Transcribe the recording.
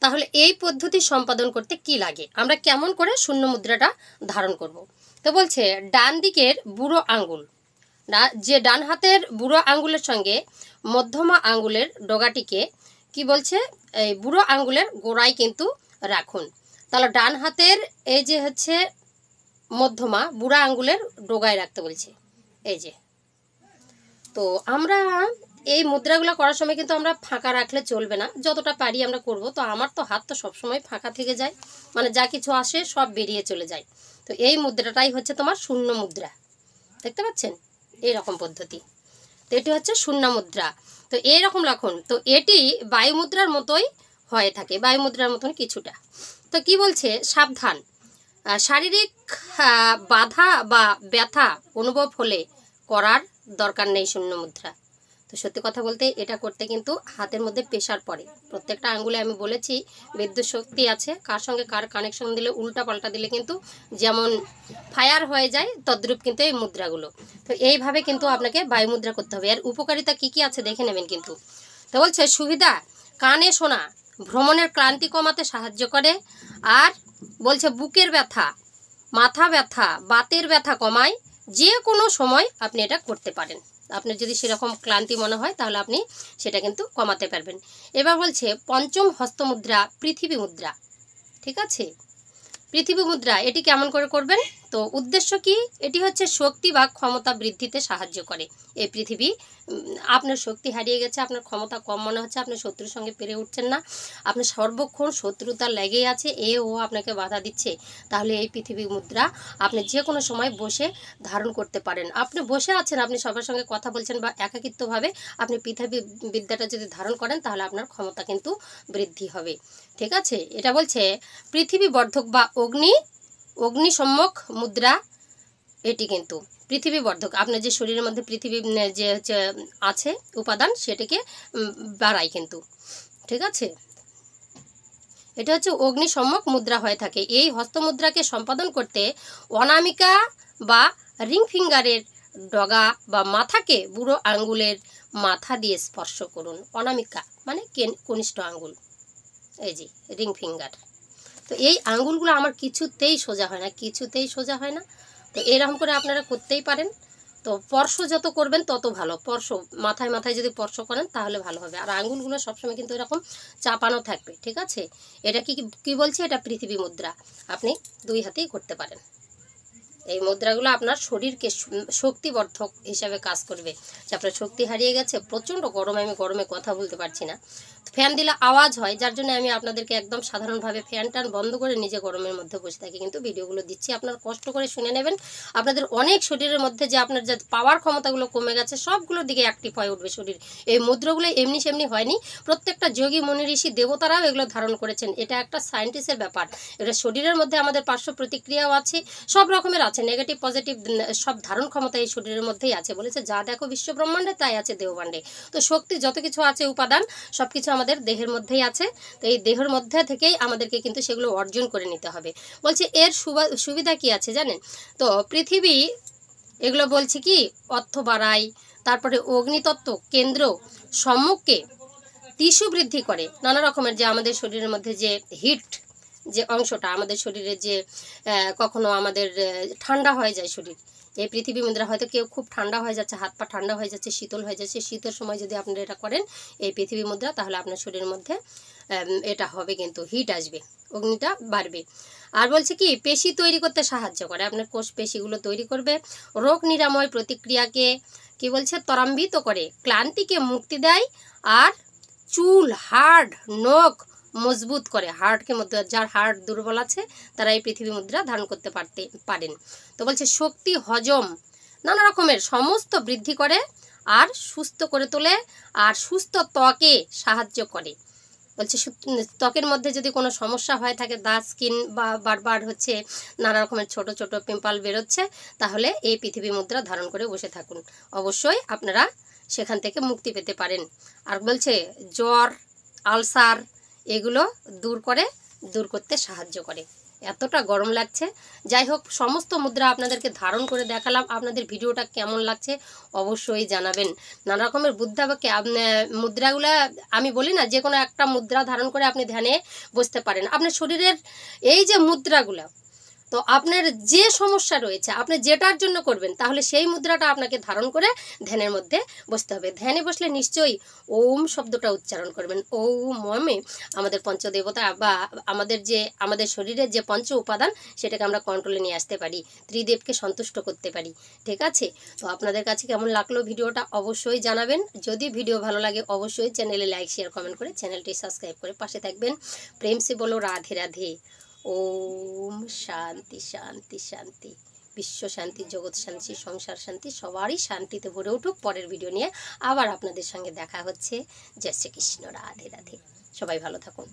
তাহলে এই পদ্ধতি সম্পাদন করতে কি লাগে, আমরা কেমন করে শূন্য মুদ্রাটা ধারণ করব। তো বলছে ডান দিকের বুড়ো আঙ্গুল, যে ডান হাতের বুড়ো আঙ্গুলের সঙ্গে মধ্যমা আঙ্গুলের ডগাটিকে কি বলছে, এই বুড়ো আঙ্গুলের গোড়ায় কিন্তু রাখুন। তাহলে ডান হাতের এই যে হচ্ছে মধ্যমা বুড়া আঙ্গুলের ডগায় রাখতে বলছে, এই যে। তো আমরা এই মুদ্রাগুলো করার সময় কিন্তু আমরা ফাঁকা রাখলে চলবে না, যতটা পারি আমরা করব। তো আমার তো হাত তো সবসময় ফাঁকা থেকে যায়, মানে যা কিছু আসে সব বেরিয়ে চলে যায়। তো এই মুদ্রাটাই হচ্ছে তোমার শূন্য মুদ্রা, দেখতে পাচ্ছেন এইরকম পদ্ধতি। তো এটি হচ্ছে শূন্য মুদ্রা। তো এইরকম রাখুন। তো এটি বায়ু মুদ্রার মতোই হয়ে থাকে, বায়ু মুদ্রার মতন কিছুটা। তো কি বলছে, সাবধান, শারীরিক বাধা বা ব্যথা অনুভব হলে করার দরকার নেই শূন্য মুদ্রা। তো সত্যি কথা বলতে এটা করতে কিন্তু হাতের মধ্যে প্রেশার পড়ে, প্রত্যেকটা আঙ্গুলে আমি বলেছি বিদ্যুৎ শক্তি আছে, কার সঙ্গে কার কানেকশন দিলে উল্টা পাল্টা দিলে কিন্তু যেমন ফায়ার হয়ে যায় তদ্রূপ কিন্তু এই মুদ্রাগুলো। তো এইভাবে কিন্তু আপনাকে বায়ু মুদ্রা করতে হবে। আর উপকারিতা কি কি আছে দেখে নেবেন কিন্তু। তো বলছে সুবিধা, কানে শোনা, ভ্রমণের ক্লান্তি কমাতে সাহায্য করে। আর বলছে বুকের ব্যথা, মাথা ব্যথা, বাতের ব্যথা কমায়। যে কোনো সময় আপনি এটা করতে পারেন, আপনার যদি সেরকম ক্লান্তি মনে হয় তাহলে আপনি সেটা কিন্তু কমাতে পারবেন। এবার বলছে পঞ্চম হস্তমুদ্রা পৃথিবী মুদ্রা, ঠিক আছে। পৃথিবী মুদ্রা এটি কেমন করে করবেন, তো উদ্দেশ্য কি, এটি হচ্ছে শক্তি বা ক্ষমতা বৃদ্ধিতে সাহায্য করে। এই পৃথিবী, আপনার শক্তি হারিয়ে গেছে, আপনার ক্ষমতা কম মনে হচ্ছে, আপনি শত্রুর সঙ্গে পেরে উঠছেন না, আপনার সর্বক্ষণ শত্রুতা লেগেই আছে, ও আপনাকে বাধা দিচ্ছে, তাহলে এই পৃথিবী মুদ্রা আপনি যে কোনো সময় বসে ধারণ করতে পারেন। আপনি বসে আছেন, আপনি সবার সঙ্গে কথা বলছেন বা একাকিত্বভাবে আপনি পৃথিবী বিদ্যাটা যদি ধারণ করেন তাহলে আপনার ক্ষমতা কিন্তু বৃদ্ধি হবে, ঠিক আছে। এটা বলছে পৃথিবী বর্ধক বা অগ্নিসম্মুখ মুদ্রা, এটি কিন্তু পৃথিবী বর্ধক, আপনার যে শরীরের মধ্যে পৃথিবী যে আছে উপাদান সেটাকে বাড়ায় কিন্তু, ঠিক আছে। এটা হচ্ছে অগ্নিসম্মুখ মুদ্রা হয়ে থাকে। এই হস্তমুদ্রাকে সম্পাদন করতে অনামিকা বা রিং ফিঙ্গারের ডগা বা মাথাকে বুড়ো আঙ্গুলের মাথা দিয়ে স্পর্শ করুন। অনামিকা মানে কনিষ্ঠ আঙ্গুল, এই যে রিং ফিঙ্গার। তো এই আঙ্গুলগুলো আমার কিছুতেই সোজা হয় না, কিছুতেই সোজা হয় না। তো এরকম করে আপনারা করতেই পারেন। তো স্পর্শ যত করবেন তত ভালো, স্পর্শ মাথায় মাথায় যদি স্পর্শ করেন তাহলে ভালো হবে। আর আঙ্গুলগুলো সবসময় কিন্তু এরকম চাপানো থাকবে, ঠিক আছে। এটা কি বলছে, এটা পৃথিবী মুদ্রা, আপনি দুই হাতেই করতে পারেন। এই মুদ্রাগুলো আপনার শরীরকে শক্তিবর্ধক হিসাবে কাজ করবে। যে আপনার শক্তি হারিয়ে গেছে, প্রচণ্ড গরমে, আমি গরমে কথা বলতে পারছি না, ফ্যান দিলে আওয়াজ হয়, যার জন্য আমি আপনাদেরকে একদম সাধারণভাবে ফ্যান টান বন্ধ করে নিজে গরমের মধ্যে বসে থাকি, কিন্তু ভিডিওগুলো দিচ্ছি, আপনারা কষ্ট করে শুনে নেবেন। আপনাদের অনেক শরীরের মধ্যে যে আপনার যে পাওয়ার ক্ষমতাগুলো কমে গেছে সবগুলোর দিকে অ্যাক্টিভ হয়ে উঠবে শরীর। এই মুদ্রাগুলো এমনি সেমনি হয়নি, প্রত্যেকটা যোগী মনি ঋষি দেবতারাও এগুলো ধারণ করেছেন। এটা একটা সায়েন্টিস্টের ব্যাপার। এটা শরীরের মধ্যে আমাদের পার্শ্ব প্রতিক্রিয়াও আছে, সব রকমের আছে, নেগেটিভ পজিটিভ সব ধারণ ক্ষমতা এই শরীরের মধ্যেই আছে। বলেছে যা দেখো বিশ্ব ব্রহ্মাণ্ডে তাই আছে দেহভাণ্ডে। তো শক্তি যত কিছু আছে উপাদান সব কিছু আমাদের দেহের মধ্যেই আছে। তো এই দেহের মধ্যে থেকেই আমাদেরকে কিন্তু সেগুলো অর্জন করে নিতে হবে। বলছে এর সুবিধা কি আছে জানেন, তো পৃথিবী এগুলো বলছে কি অর্থ বাড়ায়, তারপরে অগ্নিতত্ত্ব কেন্দ্র সম্মুখে টিস্যু বৃদ্ধি করে, নানা রকমের যে আমাদের শরীরের মধ্যে যে হিট যে অংশটা, আমাদের শরীরে যে কখনো আমাদের ঠান্ডা হয়ে যায় শরীর, এই পৃথিবী মুদ্রা হয়তো কেউ খুব ঠান্ডা হয়ে যাচ্ছে, হাত পা ঠান্ডা হয়ে যাচ্ছে, শীতল হয়ে যাচ্ছে, শীতের সময় যদি আপনারা এটা করেন এই পৃথিবী মুদ্রা, তাহলে আপনার শরীরের মধ্যে এটা হবে কিন্তু হিট আসবে, অগ্নিটা বাড়বে। আর বলছে কি পেশি তৈরি করতে সাহায্য করে, আপনার কোষ পেশিগুলো তৈরি করবে, রোগ নিরাময় প্রতিক্রিয়াকে কি বলছে ত্বরান্বিত করে, ক্লান্তিকে মুক্তি দেয়, আর চুল হাড় নখ মজবুত করে, হাড়কে মধ্যে যার হাড় দুর্বল আছে তারা এই পৃথিবী মুদ্রা ধারণ করতে পারেন। তো বলছে শক্তি হজম নানা রকমের সমস্ত বৃদ্ধি করে আর সুস্থ করে তোলে, আর সুস্থ ত্বকে সাহায্য করে। বলছে ত্বকের মধ্যে যদি কোনো সমস্যা হয়ে থাকে, দাগ স্কিন বা বারবার হচ্ছে নানা রকমের ছোট ছোট পিম্পল বেরোচ্ছে, তাহলে এই পৃথিবী মুদ্রা ধারণ করে বসে থাকুন, অবশ্যই আপনারা সেখান থেকে মুক্তি পেতে পারেন। আর বলছে জ্বর আলসার এগুলো দূর করতে সাহায্য করে। এতটা গরম লাগছে। যাই হোক, সমস্ত মুদ্রা আপনাদেরকে ধারণ করে দেখালাম। আপনাদের ভিডিওটা কেমন লাগছে অবশ্যই জানাবেন। নানা রকমের মুদ্রাগুলো আমি বলি না, যে কোনো একটা মুদ্রা ধারণ করে আপনি ধ্যানে বসতে পারেন। আপনার শরীরের এই যে মুদ্রাগুলো, তো আপনার যে সমস্যা রয়েছে আপনি যেটার জন্য করবেন, তাহলে সেই মুদ্রাটা আপনাকে ধারণ করে ধ্যানের মধ্যে বসতে হবে। ধ্যানে বসলে নিশ্চয়ই ওম শব্দটা উচ্চারণ করবেন। ওম মর্মে আমাদের পঞ্চদেবতা বা আমাদের শরীরের যে পঞ্চ উপাদান, সেটাকে আমরা কন্ট্রোলে নিয়ে আসতে পারি, ত্রিদেবকে সন্তুষ্ট করতে পারি। ঠিক আছে, তো আপনাদের কাছে কেমন লাগলো ভিডিওটা অবশ্যই জানাবেন। যদি ভিডিও ভালো লাগে অবশ্যই চ্যানেলে লাইক শেয়ার কমেন্ট করে চ্যানেলটি সাবস্ক্রাইব করে পাশে থাকবেন। প্রেম সে বলো রাধে রাধে। ওম শান্তি শান্তি শান্তি। বিশ্ব শান্তি, জগৎ শান্তি, সংসার শান্তি, সবারই শান্তিতে ভরে উঠুক। পরের ভিডিও নিয়ে আবার আপনাদের সঙ্গে দেখা হচ্ছে। জয় শ্রীকৃষ্ণ, রাধে রাধে। সবাই ভালো থাকুন।